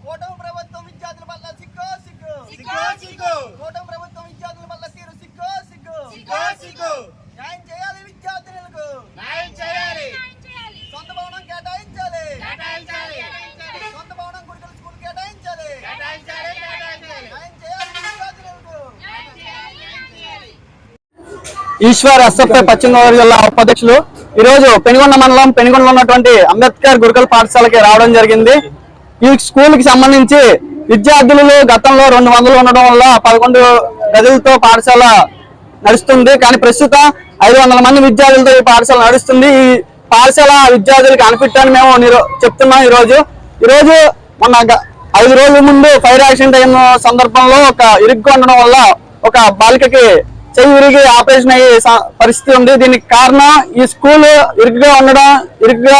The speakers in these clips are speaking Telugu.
కూటమి ప్రభుత్వం విద్యార్థుల పట్ల సిగ్గు కూటమి ప్రభుత్వం విద్యార్థుల పట్ల తీరు సిగ్గు న్యాయం చేయాలి విద్యార్థులకు సొంత భవనం కేటాయించాలి సొంత భవనం గుడికల స్కూల్ కేటాయించాలి న్యాయం చేయాలి విద్యార్థులకు ఈశ్వర్ ఎస్ఎఫ్ఐ పశ్చిమ గోదావరి జిల్లా ఉపాధ్యక్షులు ఈ రోజు పెనుగొండ మండలం పెనుగొండలో ఉన్నటువంటి అంబేద్కర్ గురుకుల పాఠశాలకి రావడం జరిగింది। ఈ స్కూల్ కి సంబంధించి విద్యార్థులు గతంలో 200 ఉండడం వల్ల 11 గదులతో పాఠశాల నడుస్తుంది। కానీ ప్రస్తుతం 500 మంది విద్యార్థులతో ఈ పాఠశాల నడుస్తుంది। ఈ పాఠశాల విద్యార్థులకు అన్ఫిట్ అని మేము చెప్తున్నాం। ఈ రోజు మొన్న 5 రోజుల ముందు ఫైర్ యాక్సిడెంట్ అయిన సందర్భంలో ఒక ఇరుగ్గా ఉండడం వల్ల ఒక బాలికకి చెయ్యి విరిగి ఆపరేషన్ అయ్యే పరిస్థితి ఉంది। దీనికి కారణం ఈ స్కూల్ ఇరుగ్గా ఉండడం, ఇరుగ్గా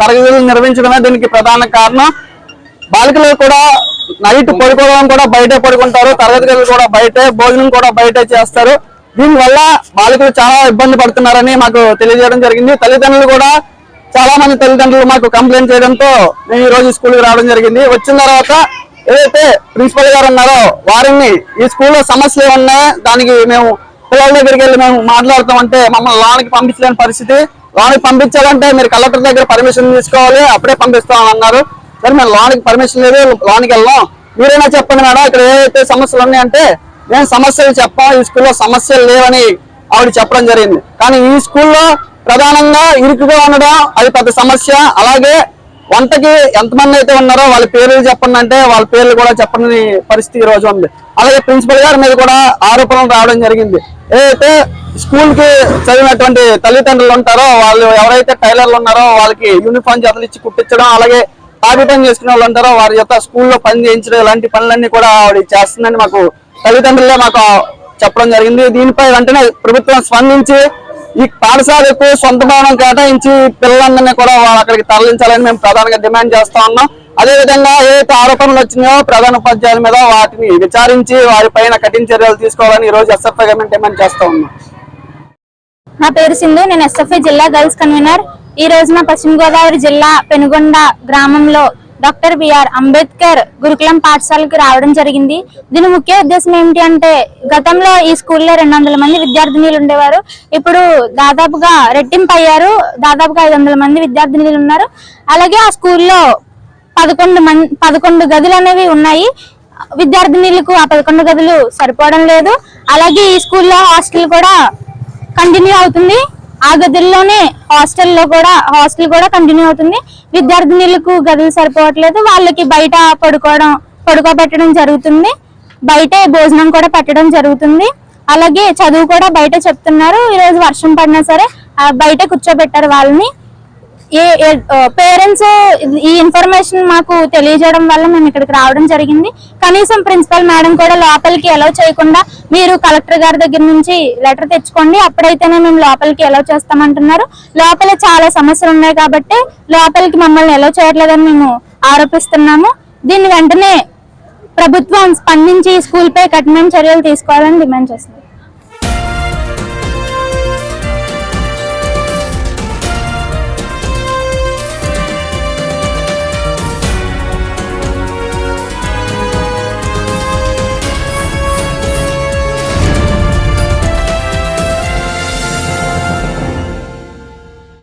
తరగతులు నిర్వహించడమే దీనికి ప్రధాన కారణం। బాలికలు కూడా నైట్ పడుకోవడం కూడా బయటే పడుకుంటారు, తరగతి గదులు కూడా బయటే, భోజనం కూడా బయటే చేస్తారు। దీనివల్ల బాలికలు చాలా ఇబ్బంది పడుతున్నారని మాకు తెలియజేయడం జరిగింది। తల్లిదండ్రులు కూడా చాలా మంది తల్లిదండ్రులు మాకు కంప్లైంట్ చేయడంతో మేము ఈ రోజు స్కూల్కి రావడం జరిగింది। వచ్చిన తర్వాత ఏదైతే ప్రిన్సిపల్ గారు ఉన్నారో వారిని ఈ స్కూల్లో సమస్యలు ఏమన్నా దానికి మేము పిల్లల దగ్గరికి వెళ్ళి మేము మాట్లాడుతామంటే మమ్మల్ని లోనికి పంపించలేని పరిస్థితి। లోనికి పంపించాలంటే మీరు కలెక్టర్ దగ్గర పర్మిషన్ తీసుకోవాలి, అప్పుడే పంపిస్తామని అన్నారు। సరే మేము లోనికి పర్మిషన్ లేదు, లోనికి వెళ్ళాం, మీరైనా చెప్పండి మేడం ఇక్కడ ఏదైతే సమస్యలు ఉన్నాయంటే మేము సమస్యలు చెప్పాం, ఈ స్కూల్లో సమస్యలు లేవని ఆవిడ చెప్పడం జరిగింది। కానీ ఈ స్కూల్లో ప్రధానంగా ఇరుకుగా ఉండడం అది పెద్ద సమస్య। అలాగే వంటకి ఎంతమంది అయితే ఉన్నారో వాళ్ళ పేర్లు చెప్పండి అంటే వాళ్ళ పేర్లు కూడా చెప్పని పరిస్థితి ఈ రోజు ఉంది। అలాగే ప్రిన్సిపల్ గారి మీద కూడా ఆరోపణలు రావడం జరిగింది। ఏదైతే స్కూల్ కి చదివినటువంటి తల్లిదండ్రులు ఉంటారో వాళ్ళు ఎవరైతే టైలర్లు ఉన్నారో వాళ్ళకి యూనిఫామ్ జతలు ఇచ్చి కుట్టించడం, అలాగే కాపీటం చేసుకునే వాళ్ళు ఉంటారో వారి యొక్క స్కూల్లో పని చేయించడం, ఇలాంటి పనులన్నీ కూడా ఆవిడ చేస్తుందని మాకు తల్లిదండ్రులే మాకు చెప్పడం జరిగింది। దీనిపై వెంటనే ప్రభుత్వం స్పందించి ఈ పాఠశాలకు సొంత భవనం కేటాయించి పిల్లలందరినీ కూడా అక్కడికి తరలించాలని మేము ప్రధానంగా డిమాండ్ చేస్తా ఉన్నాం। అదేవిధంగా ఏదైతే ఆరోపణలు వచ్చినాయో ప్రధాన ఉపాధ్యాయుల మీద వాటిని విచారించి వారిపైన కఠిన చర్యలు తీసుకోవాలని ఈ రోజు ఎస్ఎఫ్ఐ గవర్నమెంట్ డిమాండ్ చేస్తా ఉన్నాం। నా పేరు సింధు, నేను ఎస్ఎఫ్ఐ జిల్లా గర్ల్స్ కన్వీనర్। ఈ రోజున పశ్చిమ గోదావరి జిల్లా పెనుగొండ గ్రామంలో డాక్టర్ బిఆర్ అంబేద్కర్ గురుకులం పాఠశాలకు రావడం జరిగింది। దీని ముఖ్య ఉద్దేశం ఏమిటి అంటే గతంలో ఈ స్కూల్లో 200 మంది విద్యార్థినీలు ఉండేవారు, ఇప్పుడు దాదాపుగా రెట్టింపు అయ్యారు, దాదాపుగా 500 మంది విద్యార్థినీలు ఉన్నారు। అలాగే ఆ స్కూల్లో 11 గదులు అనేవి ఉన్నాయి। విద్యార్థినీలకు ఆ 11 గదులు సరిపోవడం లేదు। అలాగే ఈ స్కూల్లో హాస్టల్ కూడా కంటిన్యూ అవుతుంది, ఆ గదుల్లోనే హాస్టల్ కూడా కంటిన్యూ అవుతుంది। విద్యార్థినీలకు గదులు సరిపోవట్లేదు, వాళ్ళకి బయట పడుకోబెట్టడం జరుగుతుంది, బయటే భోజనం కూడా పెట్టడం జరుగుతుంది। అలాగే చదువు కూడా బయట చెప్తున్నారు। ఈ రోజు వర్షం పడినా సరే బయట కూర్చోబెట్టారు వాళ్ళని। పేరెంట్స్ ఈ ఇన్ఫర్మేషన్ మాకు తెలియజేయడం వల్ల మేము ఇక్కడికి రావడం జరిగింది। కనీసం ప్రిన్సిపల్ మేడం కూడా లోపలికి అలౌ చేయకుండా మీరు కలెక్టర్ గారి దగ్గర నుంచి లెటర్ తెచ్చుకోండి, అప్పుడైతేనే మేము లోపలికి అలౌ చేస్తామంటున్నారు। లోపల చాలా సమస్యలు ఉన్నాయి కాబట్టి లోపలికి మమ్మల్ని అలౌ చేయట్లేదని మేము ఆరోపిస్తున్నాము। దీన్ని వెంటనే ప్రభుత్వం స్పందించి స్కూల్ పై కఠినమైన చర్యలు తీసుకోవాలని డిమాండ్ చేస్తున్నాం।